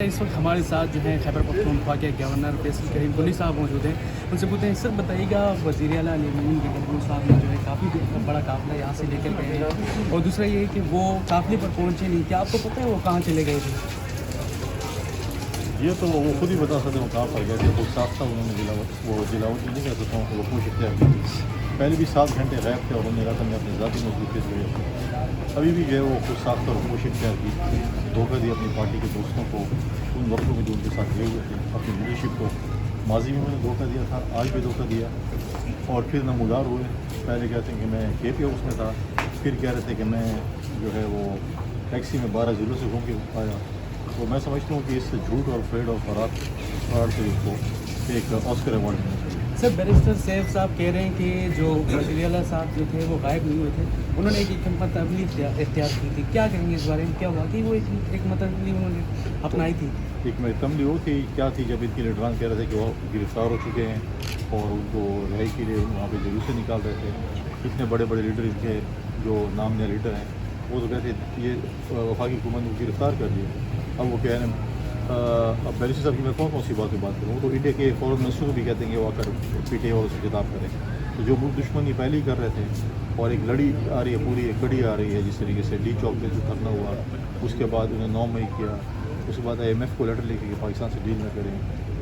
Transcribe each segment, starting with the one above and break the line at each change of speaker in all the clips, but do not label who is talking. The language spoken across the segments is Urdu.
اس وقت ہمارے ساتھ جو ہے خیبر پختونخوا کے گورنر فیصل کریم کوہلی صاحب موجود ہیں. ان سے پوچھتے ہیں سر بتائیے گا وزیر اعلیٰ علی ممنون گل صاحب نے جو ہے کافی بڑا قافلہ یہاں سے لے کر گئے ہیں, اور دوسرا یہ ہے کہ وہ قافلے پر پہنچے نہیں. کیا آپ کو پتہ ہے وہ کہاں چلے گئے تھے؟
یہ تو وہ خود ہی بتا سکتے ہیں وہ کہاں پر گئے تھے. خود صاف تھا انہوں نے وہ جلاوٹ نہیں کہہ سکتا ہوں, وہ کوشش اختیار کی تھی. پہلے بھی 7 گھنٹے غائب تھے اور انہوں نے کہا تھا میں اپنی ذاتی مضبوطی سے گئے. ابھی بھی گئے وہ خود صاف اور کوشش اختیار کی, دھوکہ دیا اپنی پارٹی کے دوستوں کو ان وقتوں میں جو ان کے ساتھ گئے ہوئے تھے. اپنی لیڈرشپ کو ماضی میں نے دھوکہ دیا تھا, آج بھی دھوکہ دیا, اور پھر نمودار ہوئے. پہلے کہتے ہیں کہ میں کے پی ہاؤس میں تھا, پھر کہہ رہے تھے کہ میں جو ہے وہ ٹیکسی میں 12 ضلعوں سے گھوم کے آیا. تو میں سمجھتا ہوں کہ اس سے جھوٹ اور فریڈ اور فراڈ سے اس کو ایک آسکر ایوارڈ ملنا چاہیے.
سر بیرسٹر سیف صاحب کہہ رہے ہیں کہ جو وزیر اعلیٰ صاحب جو تھے وہ غائب نہیں ہوئے تھے, انہوں نے ایک حکمت عملی اختیار کی تھی. کیا کہیں گے اس بارے میں؟ کیا واقعی وہ ایک حکمت عملی انہوں نے اپنائی تھی؟
حکمت عملی وہ تھی کیا تھی جب ان کے لیڈران کہہ رہے تھے کہ وہ گرفتار ہو چکے ہیں اور ان کو رہائی کے لیے وہاں پہ جلوس سے نکال رہے تھے. اتنے بڑے بڑے لیڈر ان کے جو نام لیڈر ہیں وہ تو کہتے یہ وفاقی حکومت کو گرفتار کر لیے. اب وہ کہہ رہے ہیں اب بیرسٹر صاحب کی میں کون سی بات کروں, وہ تو انڈیا کے فورن منسٹر کو بھی کہتے ہیں کہ وہ آ کر پی ٹی آئی اور سے خطاب کریں. تو جو ملک دشمنی پہلے ہی کر رہے تھے, اور ایک لڑی آ رہی ہے, پوری ایک کڑی آ رہی ہے, جس طریقے سے ڈی چوک پہ جو کرنا ہوا, اس کے بعد انہیں 9 مئی کیا, اس کے بعد IMF کو لیٹر لکھے کہ پاکستان سے ڈیل نہ کریں,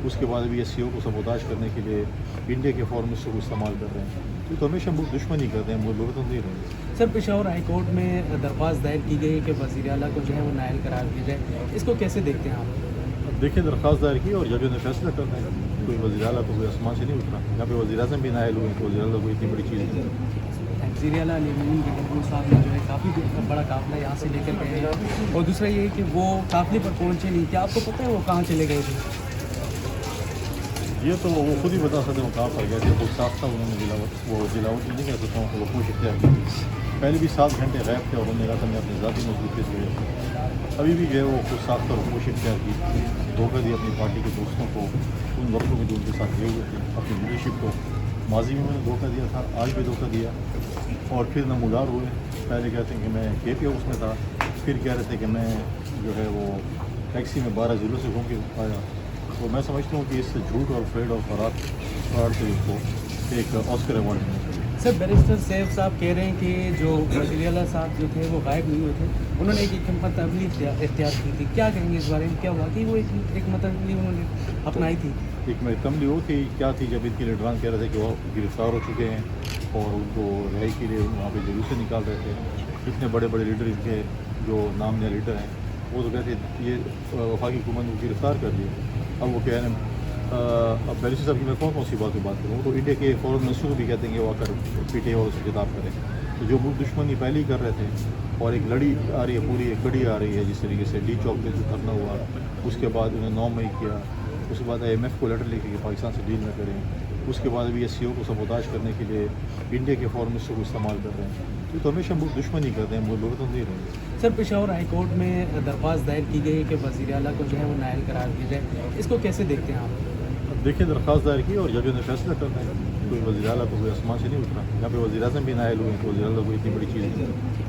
اس کے بعد ابھی SCO کو سبوتاژ کرنے کے لیے انڈیا کے فورن منسٹر کو استعمال کر رہے ہیں. تو ہمیشہ ملک دشمنی کرتے ہیں, ملک لڑتے نہیں رہے.
سر پشاور ہائی کورٹ میں درخواست دائر کی گئی کہ وزیر اعلیٰ کو جو ہے وہ نائل قرار دیا جائے, اس کو کیسے دیکھتے ہیں آپ؟
دیکھیں درخواست دائر کی اور ججوں نے فیصلہ کرنا ہے. کوئی وزیر اعلیٰ کو کوئی آسمان سے نہیں اترا. یہاں پہ وزیر اعظم بھی نائل ہوئے, تو وزیر اعلیٰ کوئی اتنی بڑی چیز نہیں ہے.
وزیر اعلیٰ علی ممنون گل صاحب نے جو ہے کافی بڑا قافلہ یہاں سے لے کر گئے ہیں, اور دوسرا یہ ہے کہ وہ قافلے پر پہنچے نہیں. کیا آپ کو پتہ ہے وہ کہاں چلے گئے تھے؟
یہ تو وہ خود ہی بتا سکتے ہیں وہ کہاں پر گئے تھے. خود صاف تھا انہوں نے وہ جلاوٹ نہیں کہہ سکتا ہوں, وہ کوشش اختیار کی تھی. پہلے بھی 7 گھنٹے غائب تھے اور انہوں نے کہا تھا میں اپنی ذاتی مضبوطی سے گئے. ابھی بھی گئے وہ خود صاف اور کوشش اختیار کی, دھوکہ دیا اپنی پارٹی کے دوستوں کو ان وقتوں میں جو ان کے ساتھ گئے ہوئے تھے. اپنی لیڈرشپ کو ماضی میں نے دھوکہ دیا تھا, آج بھی دھوکہ دیا, اور پھر نمودار ہوئے. پہلے کہتے ہیں کہ میں کے پی ہاؤس میں تھا, پھر کہہ رہے تھے کہ میں جو ہے وہ ٹیکسی میں 12 ضلعوں سے گھوم کے آیا. تو میں سمجھتا ہوں کہ اس سے جھوٹ اور فریڈ اور فراڈ سے اس کو ایک آسکر ایوارڈ ملنا چاہیے.
سر بیرسٹر سیف صاحب کہہ رہے ہیں کہ جو وزیر اعلیٰ صاحب جو تھے وہ غائب نہیں ہوئے تھے, انہوں نے ایک حکمت عملی اختیار کی تھی. کیا کہیں گے اس بارے میں؟ کیا واقعی وہ ایک حکمت عملی انہوں نے اپنائی تھی؟
حکمت عملی وہ تھی کیا تھی جب ان کے لیڈران کہہ رہے تھے کہ وہ گرفتار ہو چکے ہیں اور ان کو رہائی کے لیے وہاں پہ جلوس سے نکال رہے تھے. اتنے بڑے بڑے لیڈر ان کے جو نام لیڈر ہیں وہ تو کہتے ہیں یہ وفاقی حکومت کو گرفتار کر لیے. اب وہ کہہ رہے ہیں اب بیرسٹر صاحب کی میں کون سی بات کروں, وہ تو انڈیا کے فورن منسٹر کو بھی کہتے ہیں کہ وہ آ کر پی ٹی آئی اور سے خطاب کریں. تو جو ملک دشمنی پہلے ہی کر رہے تھے, اور ایک لڑی آ رہی ہے, پوری ایک کڑی آ رہی ہے, جس طریقے سے ڈی چوک پہ جو کرنا ہوا, اس کے بعد انہیں 9 مئی کیا, اس کے بعد IMF کو لیٹر لکھے کہ پاکستان سے ڈیل نہ کریں, اس کے بعد ابھی SCO کو سبوتاژ کرنے کے لیے انڈیا کے فورن منسٹر کو استعمال کر رہے ہیں. تو ہمیشہ ملک دشمنی کرتے ہیں, ملک لڑتے نہیں رہے.
سر پشاور ہائی کورٹ میں درخواست دائر کی گئی کہ وزیر اعلیٰ کو جو ہے وہ نائل قرار دیا جائے, اس کو کیسے دیکھتے ہیں آپ؟
دیکھیں درخواست دائر کی اور ججوں نے فیصلہ کرنا ہے. کوئی وزیر اعلیٰ کو کوئی آسمان سے نہیں اترا. یہاں پہ وزیر اعظم بھی نائل ہوئے, تو وزیر اعلیٰ کوئی اتنی بڑی چیز نہیں ہے.